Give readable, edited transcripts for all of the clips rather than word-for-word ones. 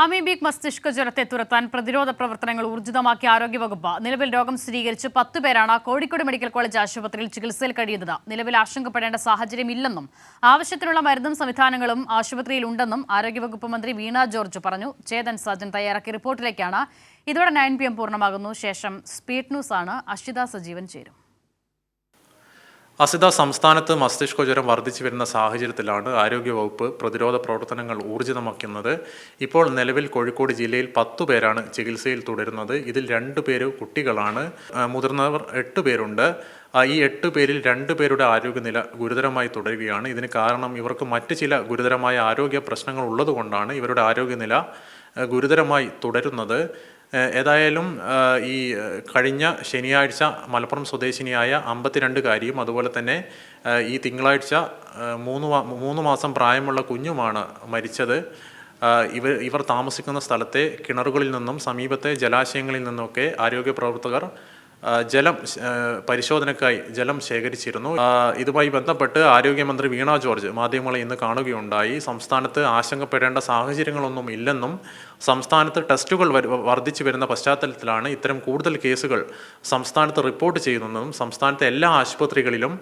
Amoebic മസ്തിഷ്ക ജ്വരത്തെ തുരത്താൻ പ്രതിരോധ പ്രവർത്തനങ്ങൾ ഊർജിതമാക്കിയ ആരോഗ്യവകുപ്പ്. നിലവിൽ രോഗം സ്ഥിരീകരിച്ച് 10 പേരാണ് കോഴിക്കോട് മെഡിക്കൽ കോളേജ് ആശുപത്രിയിൽ ചികിത്സയിൽ കഴിയുന്നത്. നിലവിൽ ആശങ്കപ്പെടേണ്ട സാഹചര്യമില്ലെന്നും ആവശ്യത്തിനുള്ള മരുന്നും സംവിധാനങ്ങളും ആശുപത്രിയിൽ ഉണ്ടെന്നും ആരോഗ്യവകുപ്പ് മന്ത്രി വീണ ജോർജ് പറഞ്ഞു. ചേതൻ സാജൻ തയ്യാറാക്കിയ റിപ്പോർട്ടിലേക്കാണ്. ഇതോടെ 9 PM പൂർണ്ണമാകുന്നു. ശേഷം സ്പീഡ് ന്യൂസ് ആണ്. അഷിത സജീവൻ ചേരും. അസിത, സംസ്ഥാനത്ത് മസ്തിഷ്ക ജ്വരം വർദ്ധിച്ചു വരുന്ന സാഹചര്യത്തിലാണ് ആരോഗ്യവകുപ്പ് പ്രതിരോധ പ്രവർത്തനങ്ങൾ ഊർജിതമാക്കുന്നത്. ഇപ്പോൾ നിലവിൽ കോഴിക്കോട് ജില്ലയിൽ 10 പേരാണ് ചികിത്സയിൽ തുടരുന്നത്. ഇതിൽ 2 പേര് കുട്ടികളാണ്. മുതിർന്നവർ 8 പേരുണ്ട്. ഈ 8 പേരിൽ 2 പേരുടെ ആരോഗ്യനില ഗുരുതരമായി തുടരുകയാണ്. ഇതിന് കാരണം ഇവർക്ക് മറ്റ് ചില ഗുരുതരമായ ആരോഗ്യ പ്രശ്നങ്ങൾ ഉള്ളതുകൊണ്ടാണ് ഇവരുടെ ആരോഗ്യനില ഗുരുതരമായി തുടരുന്നത്. ഏതായാലും ഈ കഴിഞ്ഞ ശനിയാഴ്ച മലപ്പുറം സ്വദേശിനിയായ 52-കാരിയും അതുപോലെ തന്നെ ഈ തിങ്കളാഴ്ച 3 മാസം പ്രായമുള്ള കുഞ്ഞുമാണ് മരിച്ചത്. ഇവർ താമസിക്കുന്ന സ്ഥലത്തെ കിണറുകളിൽ നിന്നും സമീപത്തെ ജലാശയങ്ങളിൽ നിന്നുമൊക്കെ ആരോഗ്യ പ്രവർത്തകർ ജലം പരിശോധനയ്ക്കായി ജലം ശേഖരിച്ചിരുന്നു. ഇതുമായി ബന്ധപ്പെട്ട് ആരോഗ്യമന്ത്രി വീണ ജോർജ് മാധ്യമങ്ങളെ ഇന്ന് കാണുകയുണ്ടായി. സംസ്ഥാനത്ത് ആശങ്കപ്പെടേണ്ട സാഹചര്യങ്ങളൊന്നും ഇല്ലെന്നും സംസ്ഥാനത്ത് ടെസ്റ്റുകൾ വർദ്ധിച്ചു വരുന്ന പശ്ചാത്തലത്തിലാണ് ഇത്തരം കൂടുതൽ കേസുകൾ സംസ്ഥാനത്ത് റിപ്പോർട്ട് ചെയ്യുന്നതെന്നും സംസ്ഥാനത്തെ എല്ലാ ആശുപത്രികളിലും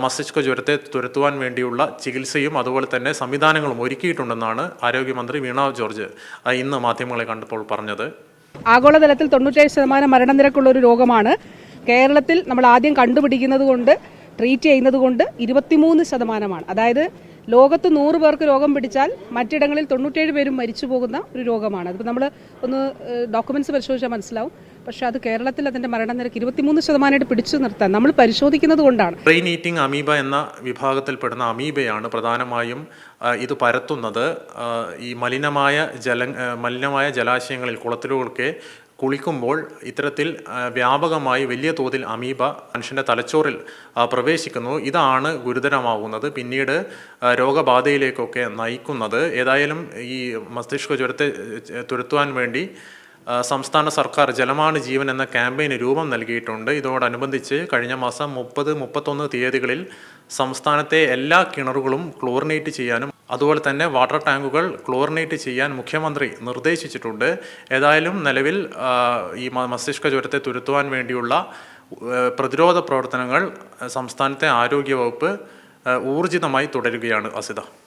മസ്തിഷ്ക ജ്വരത്തെ തുരത്തുവാൻ വേണ്ടിയുള്ള ചികിത്സയും അതുപോലെ തന്നെ സംവിധാനങ്ങളും ഒരുക്കിയിട്ടുണ്ടെന്നാണ് ആരോഗ്യമന്ത്രി വീണ ജോർജ് ഇന്ന് മാധ്യമങ്ങളെ കണ്ടപ്പോൾ പറഞ്ഞത്. ആഗോളതലത്തിൽ 97% മരണനിരക്കുള്ള ഒരു രോഗമാണ്. കേരളത്തിൽ നമ്മൾ ആദ്യം കണ്ടുപിടിക്കുന്നത് കൊണ്ട് ട്രീറ്റ് ചെയ്യുന്നത് കൊണ്ട് 23%. അതായത് ലോകത്ത് 100 പേർക്ക് രോഗം പിടിച്ചാൽ മറ്റിടങ്ങളിൽ 97 പേരും മരിച്ചു പോകുന്ന ഒരു രോഗമാണ്. അതിപ്പോൾ നമ്മൾ ഒന്ന് ഡോക്യുമെന്റ്സ് പരിശോധിച്ചാൽ മനസ്സിലാവും. പക്ഷേ അത് കേരളത്തിൽ അതിൻ്റെ മരണനിരക്ക് 23% പിടിച്ചു നിർത്താൻ നമ്മൾ പരിശോധിക്കുന്നത് കൊണ്ടാണ്. ബ്രെയിൻ ഈറ്റിംഗ് അമീബ എന്ന വിഭാഗത്തിൽപ്പെടുന്ന അമീബയാണ് പ്രധാനമായും ഇത് പരത്തുന്നത്. ഈ മലിനമായ ജലാശയങ്ങളിൽ കുളത്തിലുകളൊക്കെ കുളിക്കുമ്പോൾ ഇത്തരത്തിൽ വ്യാപകമായി വലിയ തോതിൽ അമീബ മനുഷ്യൻ്റെ തലച്ചോറിൽ പ്രവേശിക്കുന്നു. ഇതാണ് ഗുരുതരമാവുന്നത്, പിന്നീട് രോഗബാധയിലേക്കൊക്കെ നയിക്കുന്നത്. ഏതായാലും ഈ മസ്തിഷ്ക ജ്വരത്തെ തുരത്തുവാൻ വേണ്ടി സംസ്ഥാന സർക്കാർ ജലമാണ് ജീവൻ എന്ന ക്യാമ്പയിന് രൂപം നൽകിയിട്ടുണ്ട്. ഇതോടനുബന്ധിച്ച് കഴിഞ്ഞ മാസം 30, 31 തീയതികളിൽ സംസ്ഥാനത്തെ എല്ലാ കിണറുകളും ക്ലോറിനേറ്റ് ചെയ്യാനും അതുപോലെ തന്നെ വാട്ടർ ടാങ്കുകൾ ക്ലോറിനേറ്റ് ചെയ്യാൻ മുഖ്യമന്ത്രി നിർദ്ദേശിച്ചിട്ടുണ്ട്. ഏതായാലും നിലവിൽ ഈ മസ്തിഷ്ക ജ്വരത്തെ തുരത്തുവാൻ വേണ്ടിയുള്ള പ്രതിരോധ പ്രവർത്തനങ്ങൾ സംസ്ഥാനത്തെ ആരോഗ്യവകുപ്പ് ഊർജിതമായി തുടരുകയാണ്. അസിത.